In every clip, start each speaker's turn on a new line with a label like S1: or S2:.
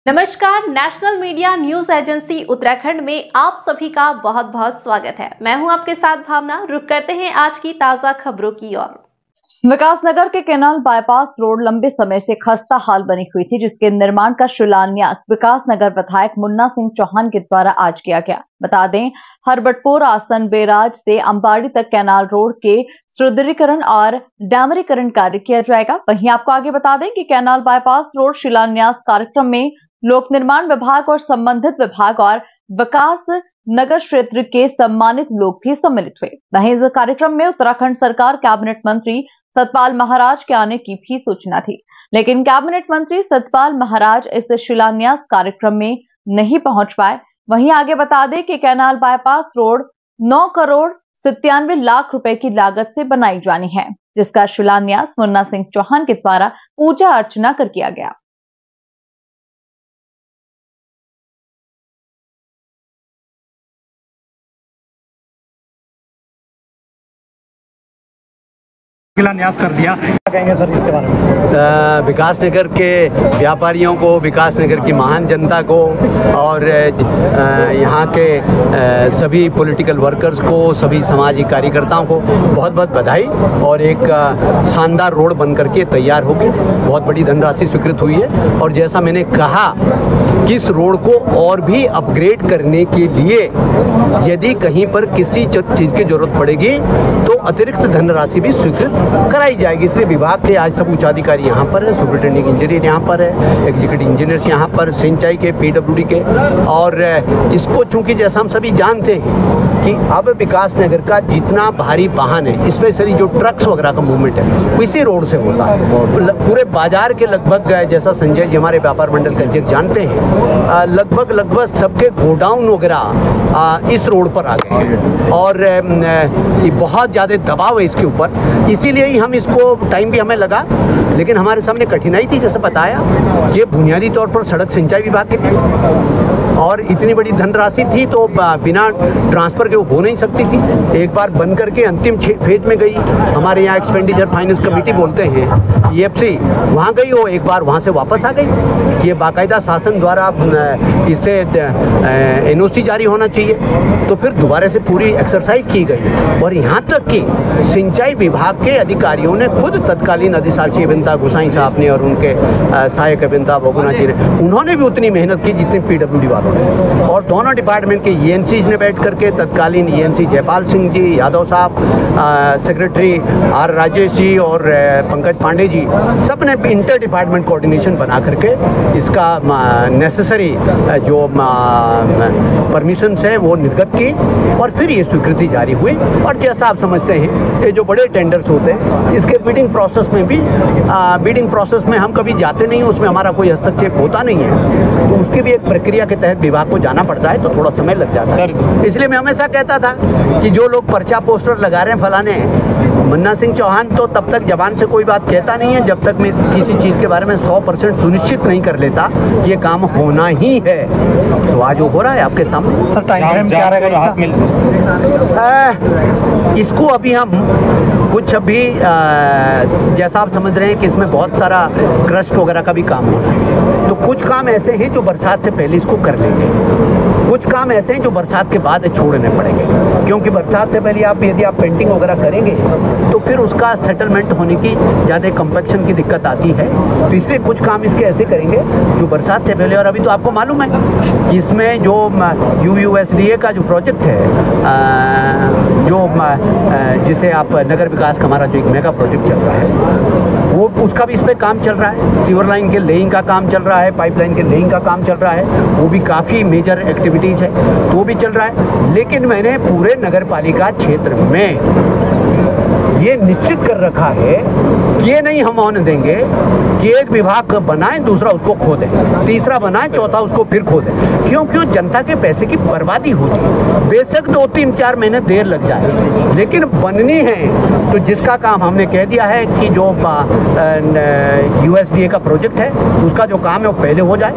S1: नमस्कार, national media news agency Uttarakhand में आप सभी का बहुत बहुत स्वागत है। मैं हूं आपके साथ भावना। रुक करते हैं आज की ताजा खबरों की ओर।
S2: विकासनगर के कैनाल बाईपास रोड लंबे समय से खस्ता हाल बनी हुई थी, जिसके निर्माण का शिलान्यास विकासनगर विधायक मुन्ना सिंह चौहान के द्वारा आज किया गया। बता दें, हरबटपुर आसन बेराज से अंबाड़ी तक कैनाल रोड के सुदृढ़ीकरण और डामरीकरण कार्य किया जाएगा। वहीं आपको आगे बता दें कि कैनाल बाईपास रोड शिलान्यास कार्यक्रम में लोक निर्माण विभाग और संबंधित विभाग और विकास नगर क्षेत्र के सम्मानित लोग भी सम्मिलित हुए। वहीं इस कार्यक्रम में उत्तराखंड सरकार कैबिनेट मंत्री सतपाल महाराज के आने की भी सूचना थी, लेकिन कैबिनेट मंत्री सतपाल महाराज इस शिलान्यास कार्यक्रम में नहीं पहुंच पाए। वहीं आगे बता दें कि canal bypass road 9 crore 97 lakh रुपए की लागत से बनाई जानी है, जिसका शिलान्यास मुन्ना सिंह चौहान के द्वारा पूजा अर्चना कर किया गया।
S3: शिलान्यास कर दिया, क्या कहेंगे सर इसके बारे में?
S4: विकासनगर के व्यापारियों को, विकासनगर की महान जनता को और यहाँ के सभी पॉलिटिकल वर्कर्स को, सभी सामाजिक कार्यकर्ताओं को बहुत बहुत बधाई। और एक शानदार रोड बन करके तैयार होगी, बहुत बड़ी धनराशि स्वीकृत हुई है। और जैसा मैंने कहा कि इस रोड को और भी अपग्रेड करने के लिए यदि कहीं पर किसी चीज़ की जरूरत पड़ेगी तो अतिरिक्त धनराशि भी स्वीकृत कराई जाएगी। इसलिए विभाग के आज सब उच्चाधिकारी यहाँ पर है, सुपरिटेंडिंग इंजीनियर यहाँ पर है, एग्जीक्यूटिव इंजीनियर्स यहाँ पर, सिंचाई के, पीडब्ल्यूडी के। और इसको चूंकि जैसा हम सभी जानते हैं कि अब विकासनगर का जितना भारी वाहन है, स्पेशली जो ट्रक्स वगैरह का मूवमेंट है, इसी रोड से होता है। पूरे बाजार के लगभग, जैसा संजय जी हमारे व्यापार मंडल के अध्यक्ष जानते हैं, लगभग सबके गोडाउन वगैरह इस रोड पर आ गए हैं और बहुत ज़्यादा दबाव है इसके ऊपर। इसीलिए ही हम इसको, टाइम भी हमें लगा, लेकिन हमारे सामने कठिनाई थी। जैसे बताया कि बुनियादी तौर पर सड़क सिंचाई विभाग की थी और इतनी बड़ी धनराशि थी तो बिना ट्रांसफ़र के वो हो नहीं सकती थी। एक बार बन करके अंतिम फेज में गई, हमारे यहाँ एक्सपेंडिचर फाइनेंस कमेटी बोलते हैं, EFC, वहाँ गई, वो एक बार वहाँ से वापस आ गई। ये बाकायदा शासन द्वारा इससे NOC जारी होना चाहिए। तो फिर दोबारा से पूरी एक्सरसाइज की गई और यहाँ तक कि सिंचाई विभाग के अधिकारियों ने खुद तत्कालीन अधिशासी अभियंता गुसाई साहब ने और उनके सहायक अभियंता भोगुना जी ने, उन्होंने भी उतनी मेहनत की जितनी PWD वालों ने। और दोनों डिपार्टमेंट के ENCs ने बैठ करके, तत्कालीन ENC जयपाल सिंह जी यादव साहब, सेक्रेटरी R राजेश जी और पंकज पांडे जी, सब ने इंटर डिपार्टमेंट कोऑर्डिनेशन बना करके इसका नेसेसरी जो परमिशंस है वो निर्गत की और फिर ये स्वीकृति जारी हुई। और जैसा आप समझते हैं, ये जो बड़े टेंडर्स होते हैं, इसके बिडिंग प्रोसेस में भी, बिडिंग प्रोसेस में हम कभी जाते नहीं हैं, उसमें हमारा कोई हस्तक्षेप होता नहीं है। तो उसकी भी एक प्रक्रिया के तहत विभाग को जाना पड़ता है, तो थोड़ा समय लग जाता है। इसलिए मैं हमेशा कहता था कि जो लोग पर्चा पोस्टर लगा रहे हैं फलाने, मुन्ना सिंह चौहान तो तब तक जबान से कोई बात कहता नहीं है जब तक मैं किसी चीज़ के बारे में 100% सुनिश्चित नहीं कर लेता कि ये काम होना ही है। तो आज वो हो रहा है आपके सामने।
S3: सर, टाइम फ्रेम क्या रहेगा
S4: इसको अभी हम कुछ अभी जैसा आप समझ रहे हैं कि इसमें बहुत सारा क्रस्ट वगैरह का भी काम होना है, तो कुछ काम ऐसे हैं जो बरसात से पहले इसको कर लेंगे, कुछ काम ऐसे हैं जो बरसात के बाद छोड़ने पड़ेंगे, क्योंकि बरसात से पहले यदि आप पेंटिंग वगैरह करेंगे तो फिर उसका सेटलमेंट होने की ज़्यादा कंपैक्शन की दिक्कत आती है। तो इसलिए कुछ काम इसके ऐसे करेंगे जो बरसात से पहले। और अभी तो आपको मालूम है कि इसमें जो UUSDA का जो प्रोजेक्ट है, जो जिसे आप नगर विकास का हमारा जो एक मेगा प्रोजेक्ट चल रहा है, वो उसका भी इस पर काम चल रहा है। सीवर लाइन के लेइंग का काम चल रहा है, पाइपलाइन के लेइंग का काम चल रहा है, वो भी काफ़ी मेजर एक्टिविटीज़ है, तो वो भी चल रहा है। लेकिन मैंने पूरे नगर पालिका क्षेत्र में ये निश्चित कर रखा है कि ये नहीं हम होने देंगे कि एक विभाग बनाएं, दूसरा उसको खो दें, तीसरा बनाएं, चौथा उसको फिर खो दें। क्योंकि जनता के पैसे की बर्बादी होती है। बेशक 2, 3, 4 महीने देर लग जाए, लेकिन बननी है। तो जिसका काम हमने कह दिया है कि जो USDA का प्रोजेक्ट है उसका जो काम है वो पहले हो जाए,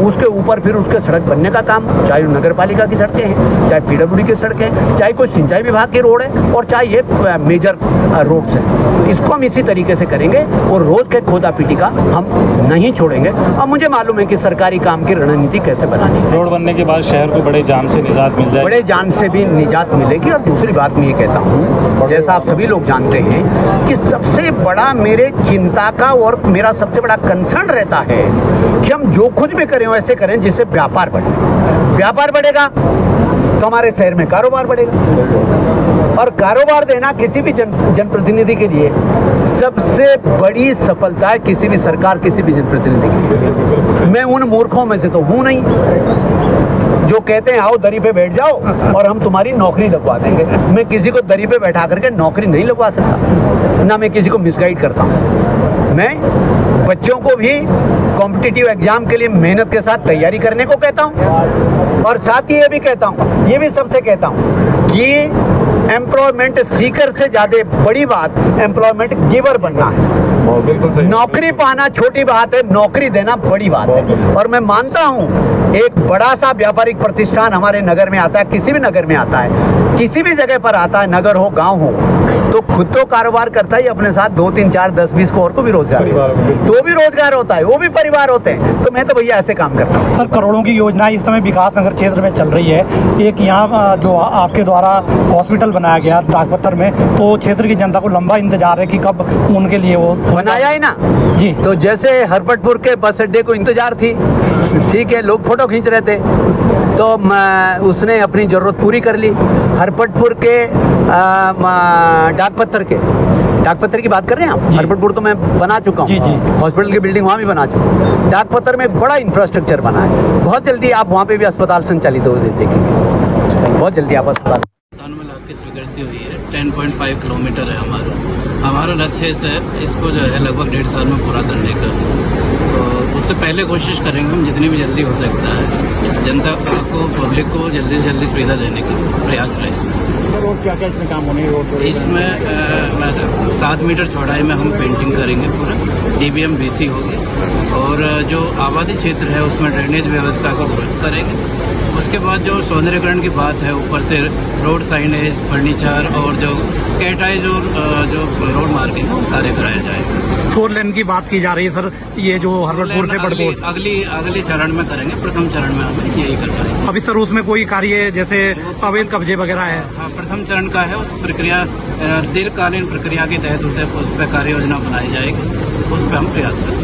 S4: उसके ऊपर फिर उसके सड़क बनने का काम, चाहे नगर पालिका की सड़कें हैं, चाहे PWD की सड़कें हैं, चाहे कोई सिंचाई विभाग की रोड है और चाहे ये मेजर रोड से। तो इसको हम इसी तरीके से करेंगे और रोज के खोदा पीटी का हम नहीं छोड़ेंगे। और मुझे मालूम है कि सरकारी काम की रणनीति कैसे बनानी है।
S5: रोड बनने के बाद शहर को बड़े जाम से निजात मिल जाएगी,
S4: बड़े जान से भी निजात मिलेगी। और दूसरी बात मैं ये कहता हूँ, जैसा आप सभी लोग जानते हैं कि सबसे बड़ा मेरे चिंता का और मेरा सबसे बड़ा कंसर्न रहता है कि हम जो कुछ भी करें वैसे करें जिससे व्यापार बढ़े। व्यापार बढ़ेगा तो हमारे शहर में कारोबार बढ़ेगा, और कारोबार देना किसी भी जनप्रतिनिधि के लिए सबसे बड़ी सफलता है, किसी भी सरकार, किसी भी जनप्रतिनिधि के लिए। मैं उन मूर्खों में से तो हूँ नहीं जो कहते हैं आओ दरी पे बैठ जाओ और हम तुम्हारी नौकरी लगवा देंगे। मैं किसी को दरी पे बैठा करके नौकरी नहीं लगवा सकता, ना मैं किसी को मिसगाइड करता हूँ। मैं बच्चों को भी कॉम्पिटिटिव एग्जाम के लिए मेहनत के साथ तैयारी करने को कहता हूँ, और साथ ही ये भी कहता हूँ, ये भी सबसे कहता हूँ कि एम्प्लॉयमेंट सीकर से ज्यादा बड़ी बात एम्प्लॉयमेंट गिवर बनना है। नौकरी पाना छोटी बात है, नौकरी देना बड़ी बात है। और मैं मानता हूँ एक बड़ा सा व्यापारिक प्रतिष्ठान हमारे नगर में आता है, किसी भी नगर में आता है, किसी भी जगह पर आता है, नगर हो गांव हो, तो खुद तो कारोबार करता ही, अपने साथ 2 3 4 10 20 को और को भी रोजगार, तो भी रोजगार होता है, वो भी परिवार होते हैं। तो मैं तो भैया ऐसे काम करता हूँ।
S3: सर, करोड़ों की योजना इस समय विकास नगर क्षेत्र में चल रही है। एक यहाँ जो आपके द्वारा हॉस्पिटल बनाया गया डाकपत्थर में, तो क्षेत्र की जनता को लंबा इंतजार है कि कब उनके लिए वो
S4: बनाया है ना
S3: जी।
S4: तो जैसे हरपटपुर के बस अड्डे को इंतजार थी, ठीक है, लोग फोटो खींच रहे थे, तो उसने अपनी जरूरत पूरी कर ली। हरपटपुर के डाकपत्थर की बात कर रहे हैं आप? हरपटपुर तो मैं बना चुका हूँ, हॉस्पिटल की बिल्डिंग वहाँ भी बना चुका हूँ। डाकपत्थर में बड़ा इंफ्रास्ट्रक्चर बना है, बहुत जल्दी आप वहाँ पे भी अस्पताल संचालित हो देखेंगे, बहुत जल्दी आप अस्पताल।
S6: में लाके स्वीकृति हुई है, 10.5 किलोमीटर है हमारा लक्ष्य है इसको जो है लगभग 1.5 साल में पूरा करने का। तो उससे पहले कोशिश करेंगे हम जितनी भी जल्दी हो सकता है जनता को, पब्लिक को जल्दी से जल्दी सुविधा देने की प्रयास रहेगा।
S3: रोड क्या क्या इसमें काम होने है?
S6: इसमें 7 मीटर चौड़ाई में हम पेंटिंग करेंगे, पूरा DBM BC होगी, और जो आबादी क्षेत्र है उसमें ड्रेनेज व्यवस्था को दुरुस्त करेंगे। उसके बाद जो सौंदर्यकरण की बात है, ऊपर से रोड साइनेज, फर्नीचर और जो कैटाइज और जो रोड मार्किंग कार्य कराया जाएगा।
S3: 4 लेन की बात की जा रही है सर, ये जो हरपटपुर से बड़कोट
S6: अगली चरण में करेंगे। प्रथम चरण में हमें यही करना है।
S3: अभी सर उसमें कोई कार्य जैसे अवैध कब्जे वगैरह है?
S6: हाँ, प्रथम चरण का है, उस प्रक्रिया दीर्घकालीन प्रक्रिया के तहत उस पर कार्य योजना बनाई जाएगी, उस पर हम प्रयास करेंगे।